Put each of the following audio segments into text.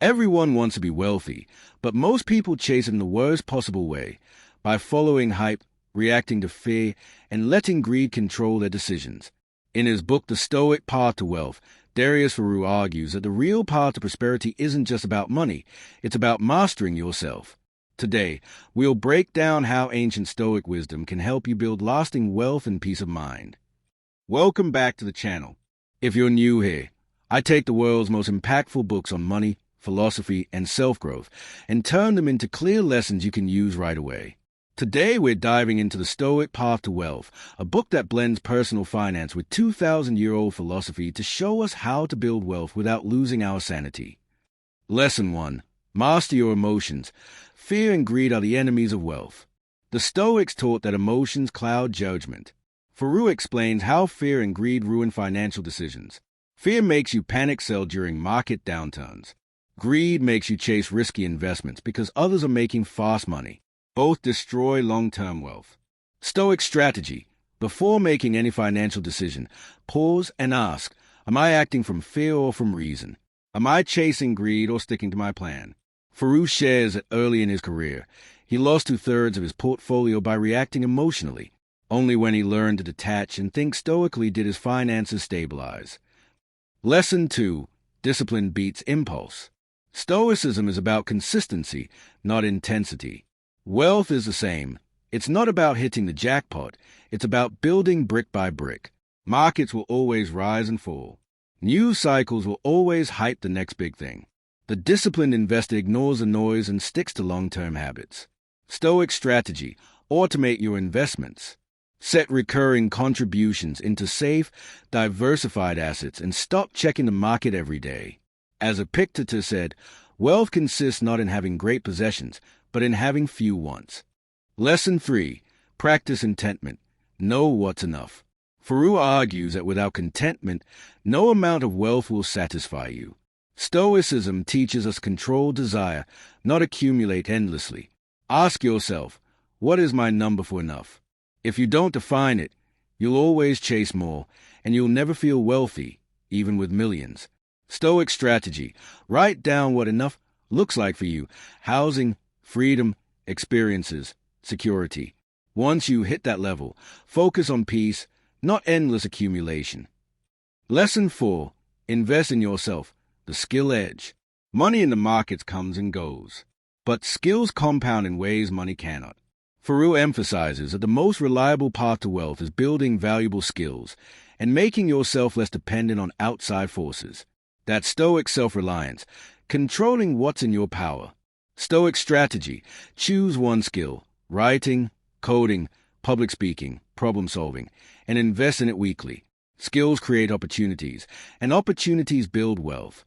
Everyone wants to be wealthy, but most people chase it in the worst possible way, by following hype, reacting to fear, and letting greed control their decisions. In his book, The Stoic Path to Wealth, Darius Faroo argues that the real path to prosperity isn't just about money, it's about mastering yourself. Today, we'll break down how ancient Stoic wisdom can help you build lasting wealth and peace of mind. Welcome back to the channel. If you're new here, I take the world's most impactful books on money, philosophy, and self-growth and turn them into clear lessons you can use right away. Today, we're diving into The Stoic Path to Wealth, a book that blends personal finance with 2,000-year-old philosophy to show us how to build wealth without losing our sanity. Lesson 1. Master your emotions. Fear and greed are the enemies of wealth. The Stoics taught that emotions cloud judgment. Faroo explains how fear and greed ruin financial decisions. Fear makes you panic sell during market downturns. Greed makes you chase risky investments because others are making fast money. Both destroy long-term wealth. Stoic strategy. Before making any financial decision, pause and ask, am I acting from fear or from reason? Am I chasing greed or sticking to my plan? Faroo shares that early in his career, he lost 2/3 of his portfolio by reacting emotionally. Only when he learned to detach and think stoically did his finances stabilize. Lesson 2. Discipline beats impulse. Stoicism is about consistency, not intensity. Wealth is the same. It's not about hitting the jackpot. It's about building brick by brick. Markets will always rise and fall. News cycles will always hype the next big thing. The disciplined investor ignores the noise and sticks to long-term habits. Stoic strategy. Automate your investments. Set recurring contributions into safe, diversified assets and stop checking the market every day. As Epictetus said, wealth consists not in having great possessions, but in having few wants. Lesson 3. Practice contentment. Know what's enough. Faroo argues that without contentment, no amount of wealth will satisfy you. Stoicism teaches us control desire, not accumulate endlessly. Ask yourself, what is my number for enough? If you don't define it, you'll always chase more, and you'll never feel wealthy, even with millions. Stoic strategy. Write down what enough looks like for you. Housing, freedom, experiences, security. Once you hit that level, focus on peace, not endless accumulation. Lesson 4. Invest in yourself. The skill edge. Money in the markets comes and goes, but skills compound in ways money cannot. Faroo emphasizes that the most reliable path to wealth is building valuable skills and making yourself less dependent on outside forces. That's Stoic self-reliance, controlling what's in your power. Stoic strategy. Choose one skill, writing, coding, public speaking, problem solving, and invest in it weekly. Skills create opportunities, and opportunities build wealth.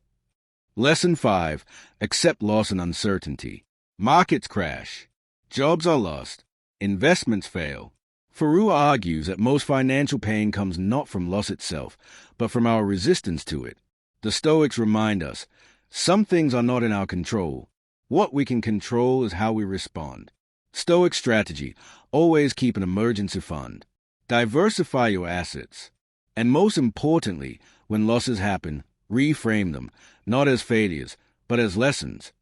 Lesson 5. Accept loss and uncertainty. Markets crash. Jobs are lost. Investments fail. Faroo argues that most financial pain comes not from loss itself, but from our resistance to it. The Stoics remind us, some things are not in our control. What we can control is how we respond. Stoic strategy. Always keep an emergency fund. Diversify your assets. And most importantly, when losses happen, reframe them, not as failures, but as lessons.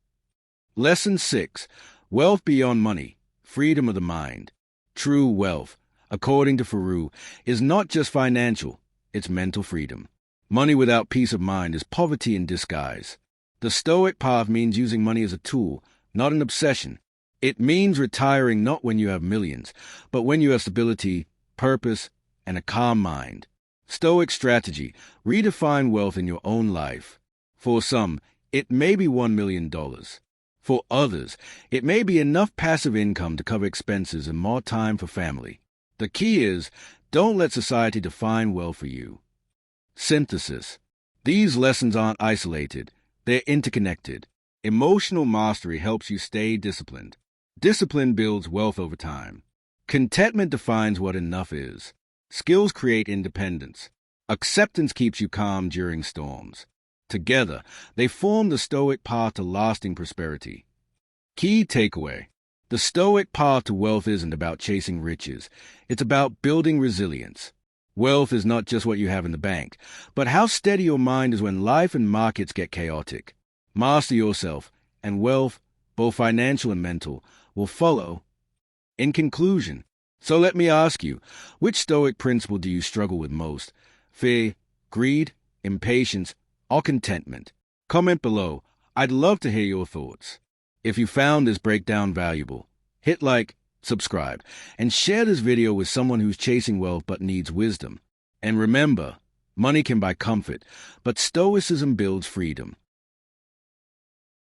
Lesson 6. Wealth beyond money. Freedom of the mind. True wealth, according to Faroo, is not just financial, it's mental freedom. Money without peace of mind is poverty in disguise. The Stoic path means using money as a tool, not an obsession. It means retiring not when you have millions, but when you have stability, purpose, and a calm mind. Stoic strategy. Redefine wealth in your own life. For some, it may be $1 million. For others, it may be enough passive income to cover expenses and more time for family. The key is, don't let society define wealth for you. Synthesis. These lessons aren't isolated. They're interconnected. Emotional mastery helps you stay disciplined. Discipline builds wealth over time. Contentment defines what enough is. Skills create independence. Acceptance keeps you calm during storms. Together, they form the Stoic path to lasting prosperity. Key takeaway. The Stoic path to wealth isn't about chasing riches. It's about building resilience. Wealth is not just what you have in the bank, but how steady your mind is when life and markets get chaotic. Master yourself, and wealth, both financial and mental, will follow. In conclusion, so let me ask you, which Stoic principle do you struggle with most? Fear, greed, impatience, or contentment? Comment below. I'd love to hear your thoughts. If you found this breakdown valuable, hit like, subscribe, and share this video with someone who's chasing wealth but needs wisdom. And remember, money can buy comfort, but Stoicism builds freedom.